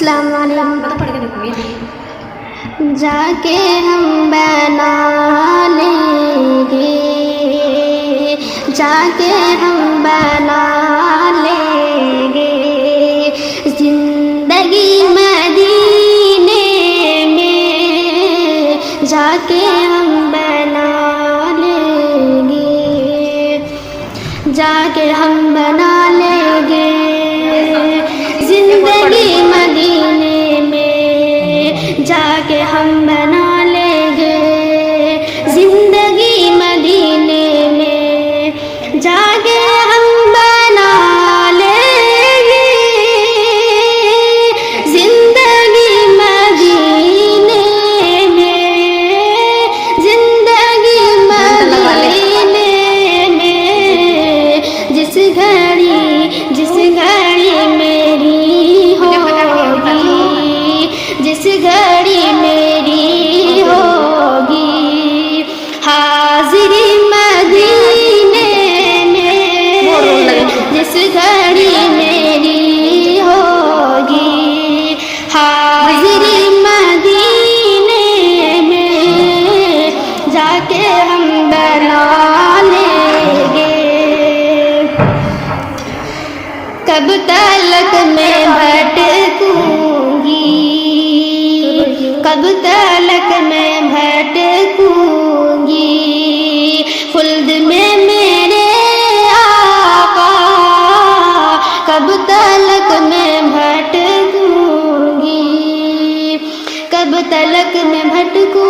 السلام علیکم. جا کے ہم بنا لیں گے, جا کے ہم بنا لیں گے زندگی مدینے میں, جا کے ہم بنا لیں گے, جا کے ہم بنا لیں گے زندگی مدینے میں, جا کے ہم بنا لیں گے زندگی مدینے میں, جا کے ہم بنا لیں گے زندگی مدینے میں, زندگی مدینے میں. جس گھڑی میری ہوگی, جس گھڑی میری ہوگی حاضری مدینے میں, جس گھڑی میری ہوگی حاضری مدینے میں, جا کے ہم بنا لیں گے. کب تلک میں بھٹکوں گی, کب تلک میں بھٹکوں گی خلد میں میرے آقا, کب تلک میں بھٹکوں گی, کب تلک میں بھٹکوں